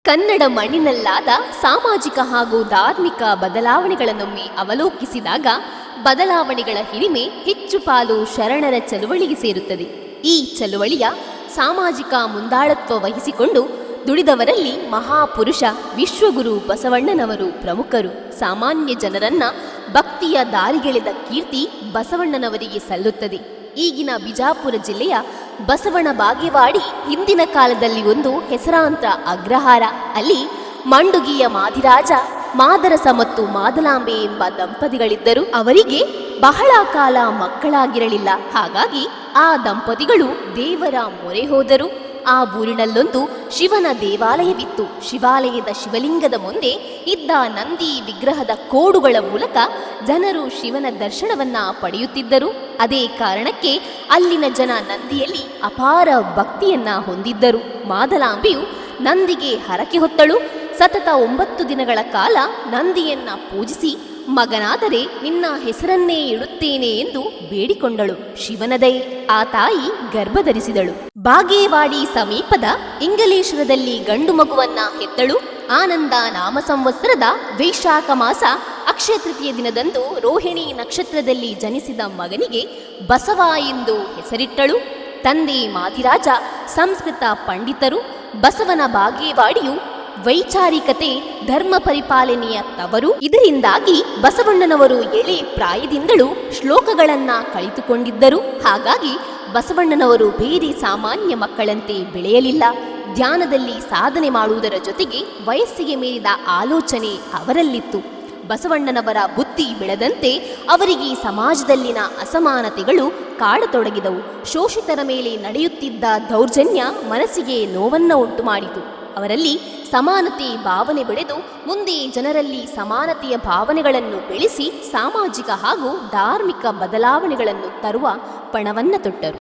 ಕನ್ನಡ ಮಣ್ಣಿನಲ್ಲಾದ ಸಾಮಾಜಿಕ ಹಾಗೂ ಧಾರ್ಮಿಕ ಬದಲಾವಣೆಗಳನ್ನೊಮ್ಮೆ ಅವಲೋಕಿಸಿದಾಗ ಬದಲಾವಣೆಗಳ ಹಿರಿಮೆ ಹೆಚ್ಚು ಪಾಲು ಶರಣರ ಚಳುವಳಿಗೆ ಸೇರುತ್ತದೆ. ಈ ಚಳುವಳಿಯ ಸಾಮಾಜಿಕ ಮುಂದಾಳತ್ವ ವಹಿಸಿಕೊಂಡು ದುಡಿದವರಲ್ಲಿ ಮಹಾಪುರುಷ ವಿಶ್ವಗುರು ಬಸವಣ್ಣನವರು ಪ್ರಮುಖರು. ಸಾಮಾನ್ಯ ಜನರನ್ನ ಭಕ್ತಿಯ ದಾರಿಗೆಳೆದ ಕೀರ್ತಿ ಬಸವಣ್ಣನವರಿಗೆ ಸಲ್ಲುತ್ತದೆ. ಈಗಿನ ಬಿಜಾಪುರ ಜಿಲ್ಲೆಯ ಬಸವನ ಬಾಗೇವಾಡಿ ಹಿಂದಿನ ಕಾಲದಲ್ಲಿ ಒಂದು ಹೆಸರಾಂತ ಅಗ್ರಹಾರ. ಅಲ್ಲಿ ಮಂಡುಗಿಯ ಮಾದಿರಾಜ, ಮಾದರಸ ಮತ್ತು ಮಾದಲಾಂಬೆ ಎಂಬ ದಂಪತಿಗಳಿದ್ದರು. ಅವರಿಗೆ ಬಹಳ ಕಾಲ ಮಕ್ಕಳಾಗಿರಲಿಲ್ಲ. ಹಾಗಾಗಿ ಆ ದಂಪತಿಗಳು ದೇವರ ಮೊರೆ ಹೋದರು. ಆ ಊರಿನಲ್ಲೊಂದು ಶಿವನ ದೇವಾಲಯವಿತ್ತು. ಶಿವಾಲಯದ ಶಿವಲಿಂಗದ ಮುಂದೆ ಇದ್ದ ನಂದಿ ವಿಗ್ರಹದ ಕೋಡುಗಳ ಮೂಲಕ ಜನರು ಶಿವನ ದರ್ಶನವನ್ನ ಪಡೆಯುತ್ತಿದ್ದರು. ಅದೇ ಕಾರಣಕ್ಕೆ ಅಲ್ಲಿನ ಜನ ನಂದಿಯಲ್ಲಿ ಅಪಾರ ಭಕ್ತಿಯನ್ನ ಹೊಂದಿದ್ದರು. ಮಾದಲಾಂಬೆಯು ನಂದಿಗೆ ಹರಕೆ ಹೊತ್ತಳು. ಸತತ 9 ದಿನಗಳ ಕಾಲ ನಂದಿಯನ್ನ ಪೂಜಿಸಿ, ಮಗನಾದರೆ ನಿನ್ನ ಹೆಸರನ್ನೇ ಇಡುತ್ತೇನೆ ಎಂದು ಬೇಡಿಕೊಂಡಳು. ಶಿವನ ದಯೆ, ಆ ತಾಯಿ ಗರ್ಭಧರಿಸಿದಳು. ಬಾಗೇವಾಡಿ ಸಮೀಪದ ಇಂಗಲೇಶ್ವರದಲ್ಲಿ ಗಂಡು ಮಗುವನ್ನ ಹೆತ್ತಳು. ಆನಂದ ನಾಮ ಸಂವತ್ಸರದ ವೈಶಾಖ ಮಾಸ ಅಕ್ಷಯ ತೃತೀಯ ದಿನದಂದು ರೋಹಿಣಿ ನಕ್ಷತ್ರದಲ್ಲಿ ಜನಿಸಿದ ಮಗನಿಗೆ ಬಸವ ಎಂದು ಹೆಸರಿಟ್ಟಳು. ತಂದೆ ಮಾದಿರಾಜ ಸಂಸ್ಕೃತ ಪಂಡಿತರು. ಬಸವನ ಬಾಗೇವಾಡಿಯು ವೈಚಾರಿಕತೆ, ಧರ್ಮ ಪರಿಪಾಲನೆಯ ತವರು. ಇದರಿಂದಾಗಿ ಬಸವಣ್ಣನವರು ಎಳೆ ಪ್ರಾಯದಿಂದಲೂ ಶ್ಲೋಕಗಳನ್ನ ಕಲಿತುಕೊಂಡಿದ್ದರು. ಹಾಗಾಗಿ ಬಸವಣ್ಣನವರು ಬೇರೆ ಸಾಮಾನ್ಯ ಮಕ್ಕಳಂತೆ ಬೆಳೆಯಲಿಲ್ಲ. ಧ್ಯಾನದಲ್ಲಿ ಸಾಧನೆ ಮಾಡುವುದರ ಜೊತೆಗೆ ವಯಸ್ಸಿಗೆ ಮೀರಿದ ಆಲೋಚನೆ ಅವರಲ್ಲಿತ್ತು. ಬಸವಣ್ಣನವರ ಬುದ್ಧಿ ಬೆಳೆದಂತೆ ಅವರಿಗೆ ಸಮಾಜದಲ್ಲಿನ ಅಸಮಾನತೆಗಳು ಕಾಡತೊಡಗಿದವು. ಶೋಷಿತರ ಮೇಲೆ ನಡೆಯುತ್ತಿದ್ದ ದೌರ್ಜನ್ಯ ಮನಸ್ಸಿಗೆ ನೋವನ್ನ ಉಂಟು ಮಾಡಿತು. ಅವರಲ್ಲಿ ಸಮಾನತೆ ಭಾವನೆ ಬೆಳೆದು ಮುಂದೆ ಜನರಲ್ಲಿ ಸಮಾನತೆಯ ಭಾವನೆಗಳನ್ನು ಬೆಳೆಸಿ ಸಾಮಾಜಿಕ ಹಾಗೂ ಧಾರ್ಮಿಕ ಬದಲಾವಣೆಗಳನ್ನು ತರುವ ಪಣವನ್ನ ತೊಟ್ಟರು.